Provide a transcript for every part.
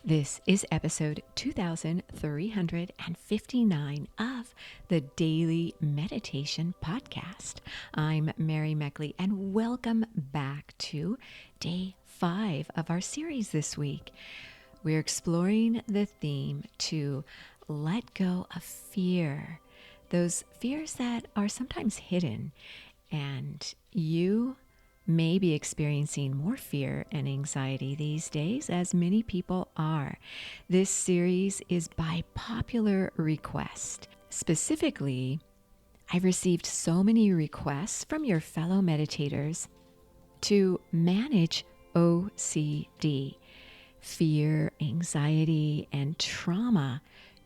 This is episode 2359 of the Daily Meditation Podcast. I'm Mary Meckley, and welcome back to day 5 of our series this week. We're exploring the theme to let go of fear, those fears that are sometimes hidden, and you may be experiencing more fear and anxiety these days, as many people are. This series is by popular request. Specifically, I've received so many requests from your fellow meditators to manage OCD. Fear, anxiety, and trauma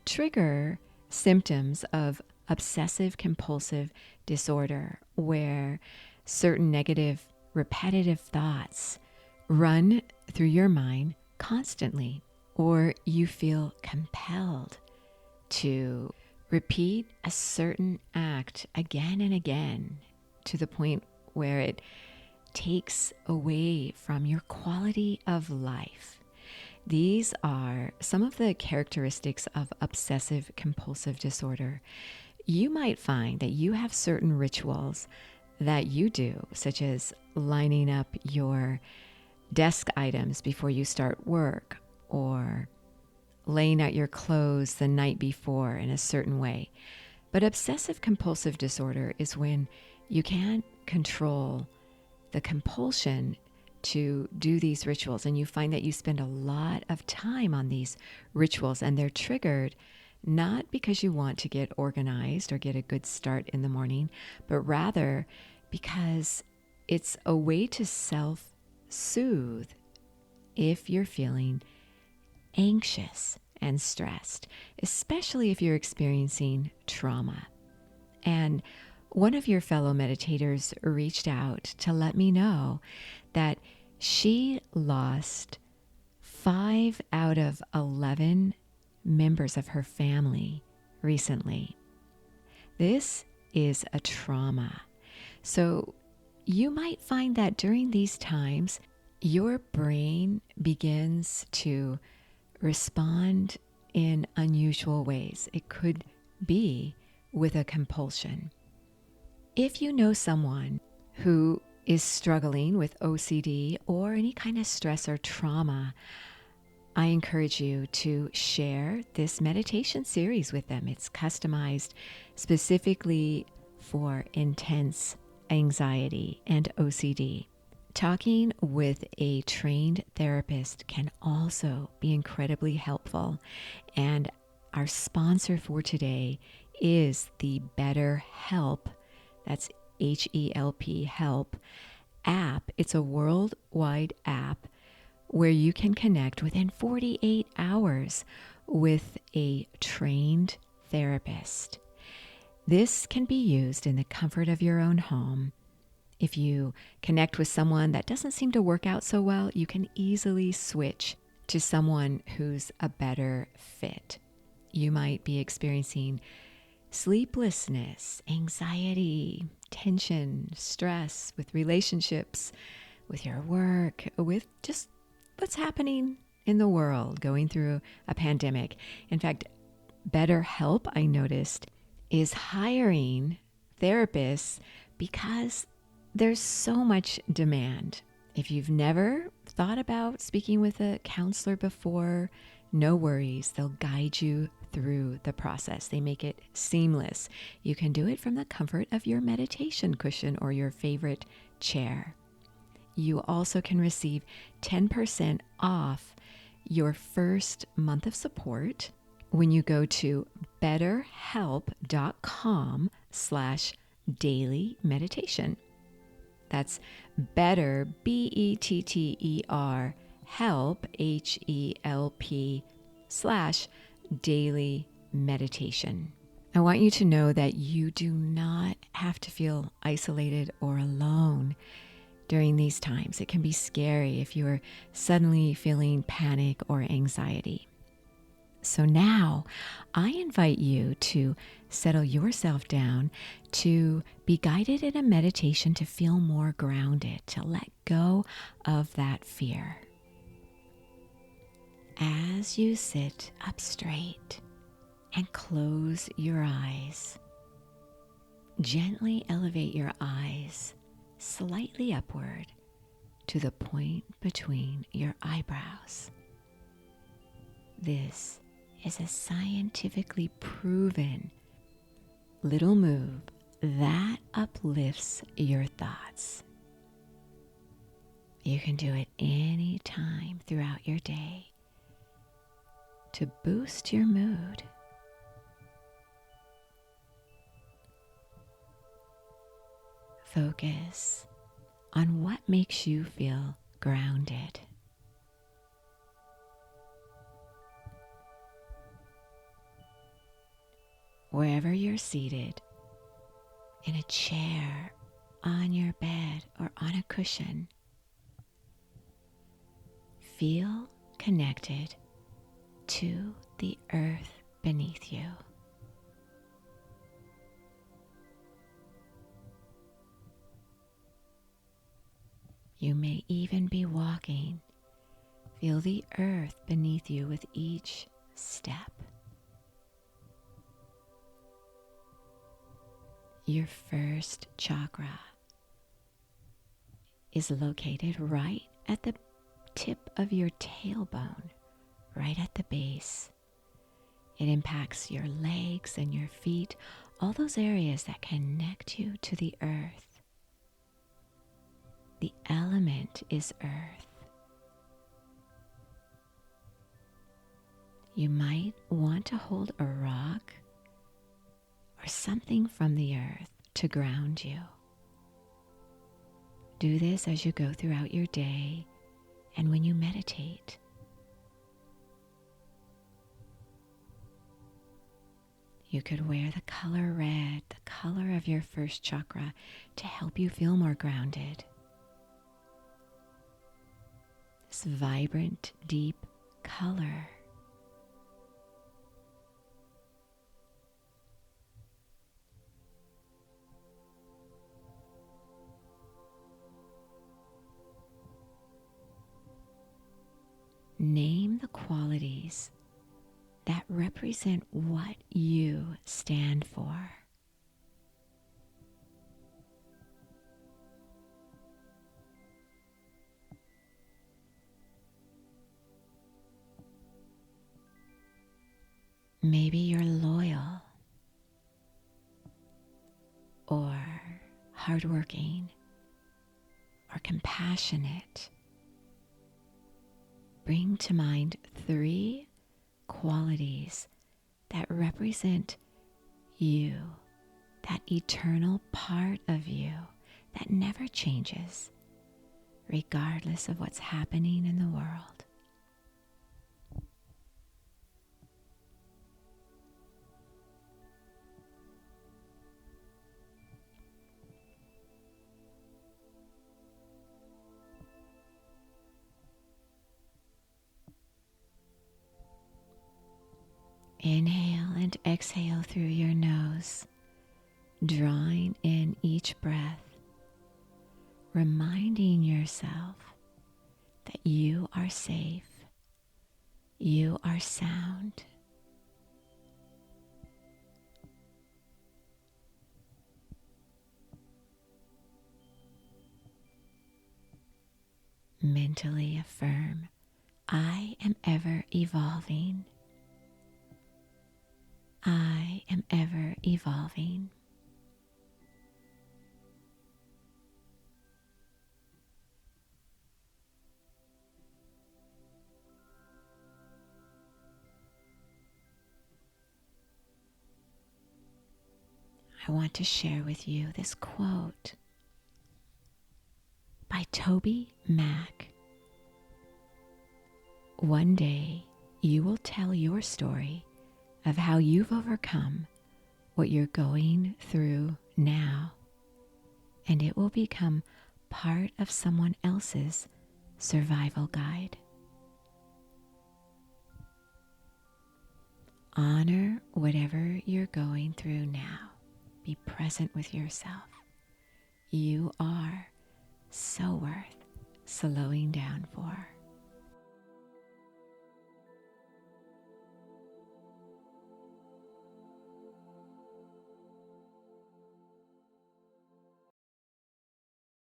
trigger symptoms of obsessive-compulsive disorder, where certain negative repetitive thoughts run through your mind constantly, or you feel compelled to repeat a certain act again and again to the point where it takes away from your quality of life. These are some of the characteristics of obsessive-compulsive disorder. You might find that you have certain rituals that you do, such as lining up your desk items before you start work, or laying out your clothes the night before in a certain way. But obsessive-compulsive disorder is when you can't control the compulsion to do these rituals, and you find that you spend a lot of time on these rituals, and they're triggered not because you want to get organized or get a good start in the morning, but rather because it's a way to self-soothe if you're feeling anxious and stressed, especially if you're experiencing trauma. And one of your fellow meditators reached out to let me know that she lost 5 out of 11 members of her family recently. This is a trauma. So you might find that during these times, your brain begins to respond in unusual ways. It could be with a compulsion. If you know someone who is struggling with OCD or any kind of stress or trauma, I encourage you to share this meditation series with them. It's customized specifically for intense anxiety and OCD. Talking with a trained therapist can also be incredibly helpful. And our sponsor for today is the BetterHelp, that's H-E-L-P, help app. It's a worldwide app where you can connect within 48 hours with a trained therapist. This can be used in the comfort of your own home. If you connect with someone that doesn't seem to work out so well, you can easily switch to someone who's a better fit. You might be experiencing sleeplessness, anxiety, tension, stress with relationships, with your work, with just what's happening in the world, going through a pandemic. In fact, BetterHelp, I noticed, is hiring therapists because there's so much demand. If you've never thought about speaking with a counselor before, no worries. They'll guide you through the process. They make it seamless. You can do it from the comfort of your meditation cushion or your favorite chair. You also can receive 10% off your first month of support when you go to betterhelp.com/daily meditation. That's better, BETTER, help, HELP/daily meditation. I want you to know that you do not have to feel isolated or alone during these times. It can be scary if you're suddenly feeling panic or anxiety. So now I invite you to settle yourself down, to be guided in a meditation to feel more grounded, to let go of that fear. As as you sit up straight and close your eyes, gently elevate your eyes slightly upward to the point between your eyebrows. This is a scientifically proven little move that uplifts your thoughts. You can do it any time throughout your day to boost your mood. Focus on what makes you feel grounded. Wherever you're seated, in a chair, on your bed, or on a cushion, feel connected to the earth beneath you. You may even be walking. Feel the earth beneath you with each step. Your first chakra is located right at the tip of your tailbone, right at the base. It impacts your legs and your feet, all those areas that connect you to the earth. The element is earth. You might want to hold a rock or something from the earth to ground you. Do this as you go throughout your day and when you meditate. You could wear the color red, the color of your first chakra, to help you feel more grounded. This vibrant, deep color. Name the qualities that represent what you stand for. Maybe you're loyal or hardworking or compassionate. Bring to mind 3 qualities that represent you, that eternal part of you that never changes, regardless of what's happening in the world. Inhale and exhale through your nose, drawing in each breath, reminding yourself that you are safe, you are sound. Mentally affirm, I am ever evolving. I am ever evolving. I want to share with you this quote by Toby Mac. One day you will tell your story of how you've overcome what you're going through now, and it will become part of someone else's survival guide. Honor whatever you're going through now. Be present with yourself. You are so worth slowing down for.